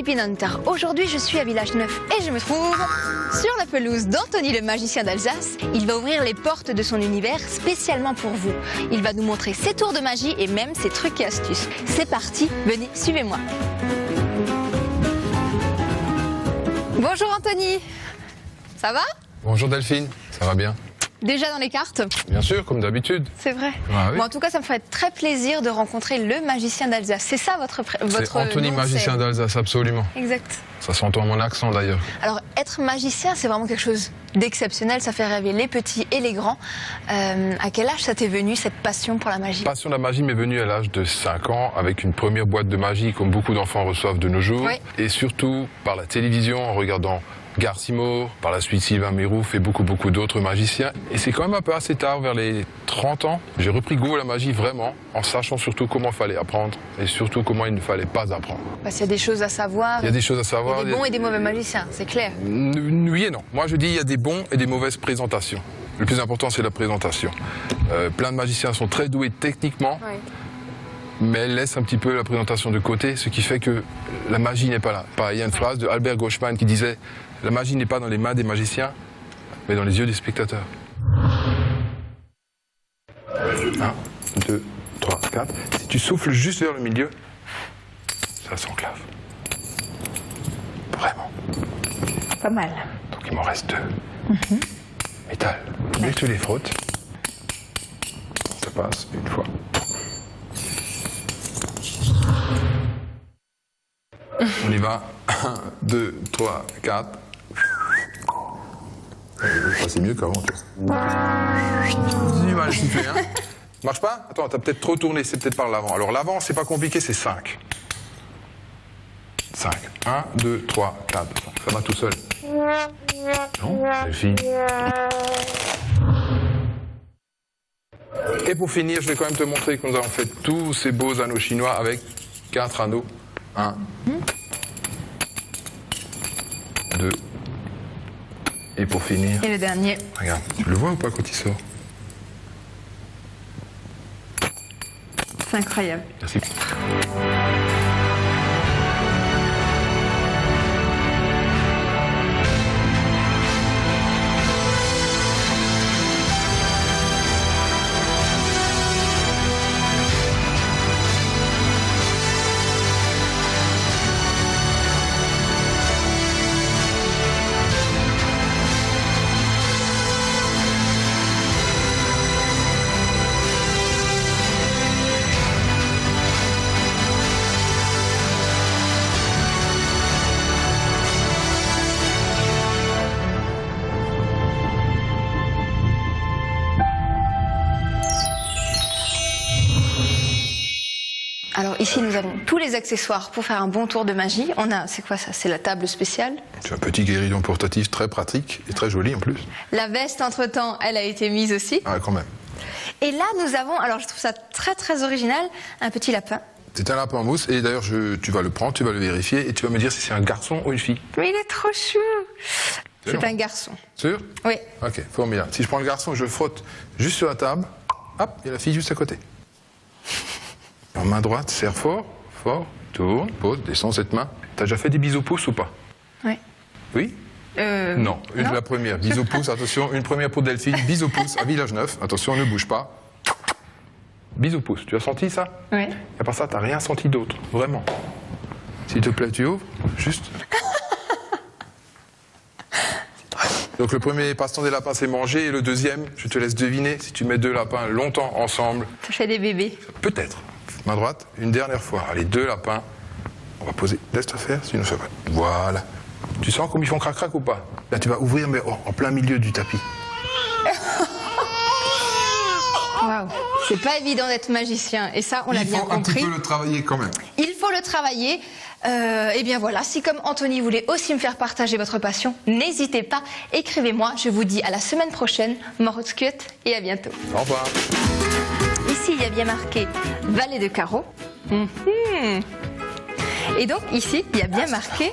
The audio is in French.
copine Hunter. Aujourd'hui, je suis à Village Neuf et je me trouve sur la pelouse d'Anthony le magicien d'Alsace. Il va ouvrir les portes de son univers spécialement pour vous. Il va nous montrer ses tours de magie et même ses trucs et astuces. C'est parti, venez, suivez-moi. Bonjour Anthony, ça va? Bonjour Delphine, ça va bien? Déjà dans les cartes? Bien sûr, comme d'habitude. C'est vrai. Ah, oui. Bon, en tout cas, ça me ferait très plaisir de rencontrer le magicien d'Alsace. C'est ça votre C'est Anthony, nom, magicien d'Alsace, absolument. Exact. Ça s'entend à mon accent d'ailleurs. Alors, être magicien, c'est vraiment quelque chose d'exceptionnel. Ça fait rêver les petits et les grands. À quel âge ça t'est venu, cette passion pour la magie? La passion de la magie m'est venue à l'âge de 5 ans, avec une première boîte de magie, comme beaucoup d'enfants reçoivent de nos jours. Oui. Et surtout par la télévision, en regardant Garcimore, par la suite Sylvain Mérouf et beaucoup d'autres magiciens. Et c'est quand même un peu assez tard, vers les 30 ans, j'ai repris goût à la magie vraiment, en sachant surtout comment il fallait apprendre et surtout comment il ne fallait pas apprendre. Parce qu'il y a des choses à savoir. Il y a des choses à savoir. Il y a des bons et des mauvais magiciens, c'est clair. Oui et non. Moi je dis il y a des bons et des mauvaises présentations. Le plus important c'est la présentation. Plein de magiciens sont très doués techniquement. Oui. Mais elle laisse un petit peu la présentation de côté, ce qui fait que la magie n'est pas là. Il y a une phrase de Albert Gauchmann qui disait « La magie n'est pas dans les mains des magiciens, mais dans les yeux des spectateurs. » 1, 2, 3, 4. Si tu souffles juste vers le milieu, ça s'enclave. Vraiment. Pas mal. Donc il m'en reste 2. Métal. Dès que tu les frottes, ça passe une fois. On y va. 1, 2, 3, 4. C'est mieux qu'avant. C'est du mal si tu fais, hein. Marche pas? Attends, t'as peut-être trop tourné, c'est peut-être par l'avant. Alors l'avant, c'est pas compliqué, c'est 5. 5. 1, 2, 3, 4. Ça va tout seul. Non, Delphine. Et pour finir, je vais quand même te montrer que nous avons fait tous ces beaux anneaux chinois avec 4 anneaux. 1, 2, et pour finir... Et le dernier. Regarde, tu le vois ou pas quand il sort? C'est incroyable. Merci. Alors ici, nous avons tous les accessoires pour faire un bon tour de magie. On a, c'est quoi ça? C'est la table spéciale. C'est un petit guéridon portatif très pratique et très joli en plus. La veste, entre-temps, elle a été mise aussi. Ah, quand même. Et là, nous avons, alors je trouve ça très original, un petit lapin. C'est un lapin en mousse et d'ailleurs tu vas le prendre, tu vas le vérifier et tu vas me dire si c'est un garçon ou une fille. Mais il est trop chou. C'est un garçon. Sûr? Oui. Ok, formidable. Si je prends le garçon, je frotte juste sur la table, hop, il y a la fille juste à côté. En main droite, serre fort, tourne, pose, descends cette main. T'as déjà fait des bisous pouces ou pas? Oui. Oui? Non, la première, bisous pouces, attention, une première pour Delphine, bisous pouces à Village Neuf, attention, ne bouge pas. Bisous pouces, tu as senti ça? Oui. Et à part ça, t'as rien senti d'autre, vraiment. S'il te plaît, tu ouvres, juste. Donc le premier passe-temps des lapins, c'est manger, et le deuxième, je te laisse deviner, si tu mets 2 lapins longtemps ensemble. Ça fait des bébés. Peut-être. Main droite, une dernière fois. Allez, 2 lapins. On va poser. Laisse-toi faire, sinon ça va. Voilà. Tu sens comme ils font crac-crac ou pas? Là, tu vas ouvrir, mais en plein milieu du tapis. Waouh. C'est pas évident d'être magicien. Et ça, on l'a bien compris. Il faut un petit peu le travailler quand même. Il faut le travailler. Et bien voilà, si comme Anthony voulait aussi me faire partager votre passion, n'hésitez pas, écrivez-moi. Je vous dis à la semaine prochaine. Morotskut et à bientôt. Au revoir. Ici, il y a bien marqué valet de carreau. Et donc, ici, il y a bien marqué